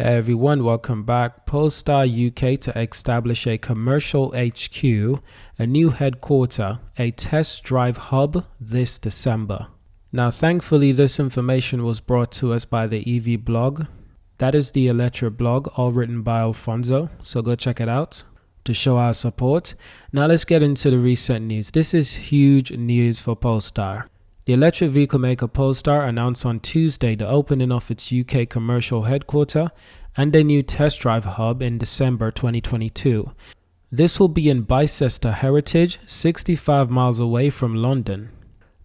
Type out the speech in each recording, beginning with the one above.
Hey everyone, welcome back. Polestar UK to establish a commercial HQ, a new headquarter, a test drive hub this December. Now thankfully this information was brought to us by the EV blog. That is the electric blog, all written by Alfonso, so go check it out to show our support. Now let's get into the recent news. This is huge news for Polestar. The electric vehicle maker Polestar announced on Tuesday the opening of its UK commercial headquarter and a new test drive hub in December 2022. This will be in Bicester Heritage, 65 miles away from London.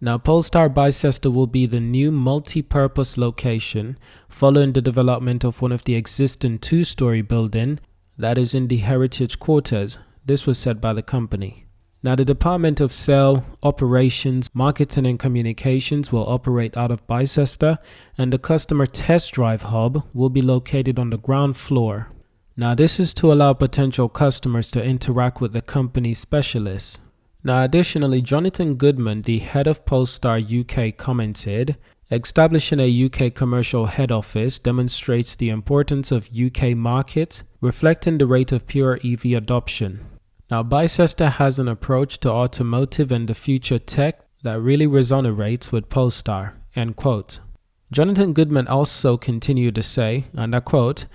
Now Polestar Bicester will be the new multi-purpose location following the development of one of the existing two-story building that is in the Heritage Quarters. This was said by the company. Now the Department of Sales, Operations, Marketing and Communications will operate out of Bicester, and the customer test drive hub will be located on the ground floor. Now this is to allow potential customers to interact with the company's specialists. Now additionally, Jonathan Goodman, the head of Polestar UK, commented, "Establishing a UK commercial head office demonstrates the importance of UK market, reflecting the rate of pure EV adoption. Now, Bicester has an approach to automotive and the future tech that really resonates with Polestar," end quote. Jonathan Goodman also continued to say, and I quote,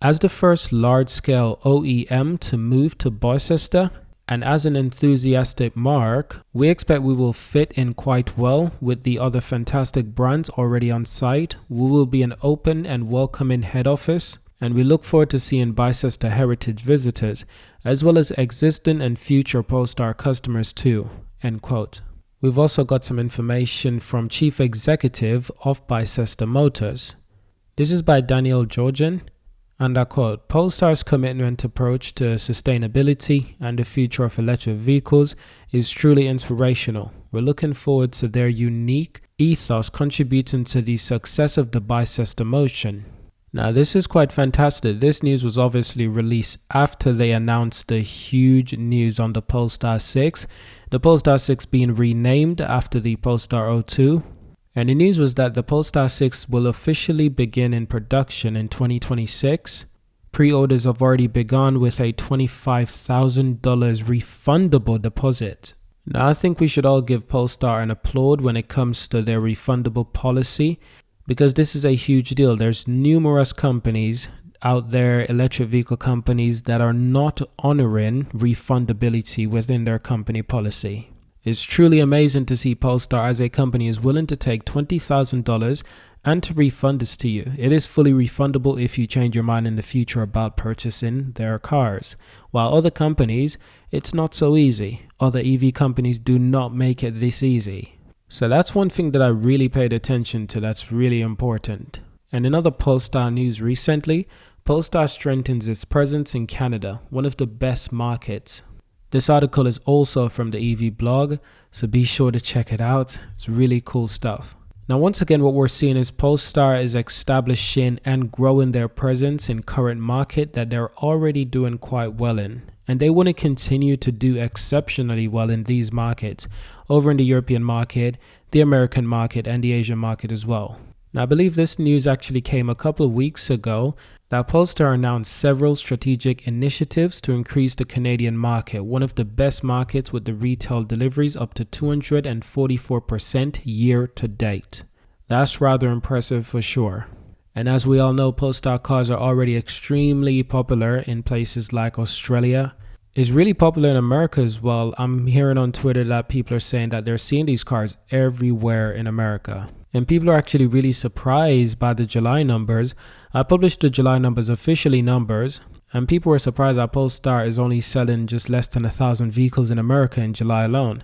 "As the first large-scale OEM to move to Bicester, and as an enthusiastic mark, we expect we will fit in quite well with the other fantastic brands already on site. We will be an open and welcoming head office, and we look forward to seeing Bicester Heritage visitors, as well as existing and future Polestar customers too," end quote. We've also got some information from Chief Executive of Bicester Motors. This is by Daniel Georgian, and I quote, "Polestar's commitment approach to sustainability and the future of electric vehicles is truly inspirational. We're looking forward to their unique ethos contributing to the success of the Bicester motion." Now this is quite fantastic. This news was obviously released after they announced the huge news on the Polestar 6. The Polestar 6 being renamed after the Polestar 02. And the news was that the Polestar 6 will officially begin in production in 2026. Pre-orders have already begun with a $25,000 refundable deposit. Now I think we should all give Polestar an applaud when it comes to their refundable policy, because this is a huge deal. There's numerous companies out there, electric vehicle companies, that are not honoring refundability within their company policy. It's truly amazing to see Polestar as a company is willing to take $20,000 and to refund this to you. It is fully refundable if you change your mind in the future about purchasing their cars. While other companies, it's not so easy. Other EV companies do not make it this easy. So that's one thing that I really paid attention to that's really important. And in other Polestar news recently, Polestar strengthens its presence in Canada, one of the best markets. This article is also from the EV blog, so be sure to check it out. It's really cool stuff. Now once again, what we're seeing is Polestar is establishing and growing their presence in current market that they're already doing quite well in. And they want to continue to do exceptionally well in these markets, over in the European market, the American market, and the Asian market as well. Now I believe this news actually came a couple of weeks ago that Polestar announced several strategic initiatives to increase the Canadian market, one of the best markets with the retail deliveries up to 244% year to date. That's rather impressive for sure. And as we all know, Polestar cars are already extremely popular in places like Australia. It's really popular in America as well. I'm hearing on Twitter that people are saying that they're seeing these cars everywhere in America. And people are actually really surprised by the July numbers. I published the July numbers, officially numbers, and people were surprised that Polestar is only selling just less than 1,000 vehicles in America in July alone.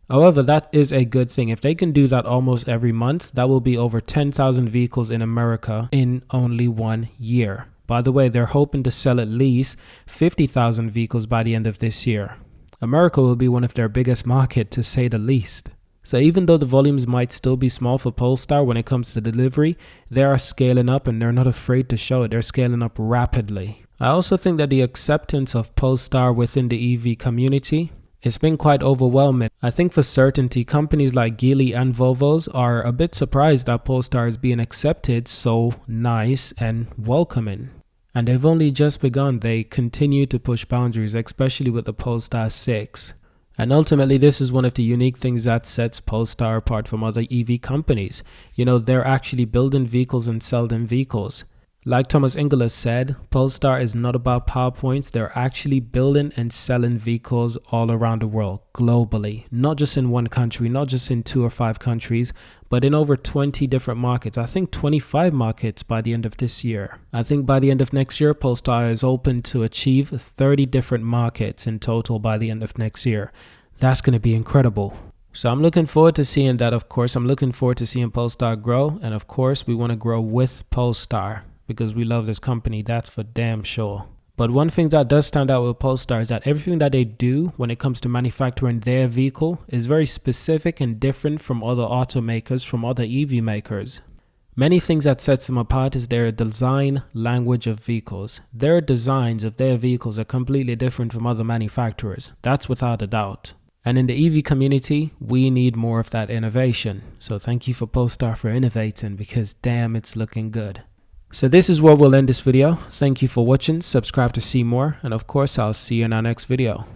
However, that is a good thing. If they can do that almost every month, that will be over 10,000 vehicles in America in only 1 year. By the way, they're hoping to sell at least 50,000 vehicles by the end of this year. America will be one of their biggest markets, to say the least. So even though the volumes might still be small for Polestar when it comes to delivery, they are scaling up and they're not afraid to show it. They're scaling up rapidly. I also think that the acceptance of Polestar within the EV community, it's been quite overwhelming. I think for certainty, companies like Geely and Volvo's are a bit surprised that Polestar is being accepted so nice and welcoming. And they've only just begun. They continue to push boundaries, especially with the Polestar 6. And ultimately, this is one of the unique things that sets Polestar apart from other EV companies. You know, they're actually building vehicles and selling vehicles. Like Thomas Ingles said, Polestar is not about PowerPoints. They're actually building and selling vehicles all around the world, globally. Not just in one country, not just in 2 or 5 countries, but in over 20 different markets. I think 25 markets by the end of this year. I think by the end of next year, Polestar is open to achieve 30 different markets in total by the end of next year. That's going to be incredible. So I'm looking forward to seeing that, of course. I'm looking forward to seeing Polestar grow. And of course, we want to grow with Polestar, because we love this company, that's for damn sure. But one thing that does stand out with Polestar is that everything that they do when it comes to manufacturing their vehicle is very specific and different from other automakers, from other EV makers. Many things that sets them apart is their design language of vehicles. Their designs of their vehicles are completely different from other manufacturers. That's without a doubt. And in the EV community, we need more of that innovation. So thank you for Polestar for innovating, because damn, it's looking good. So this is where we'll end this video. Thank you for watching. Subscribe to see more. And of course, I'll see you in our next video.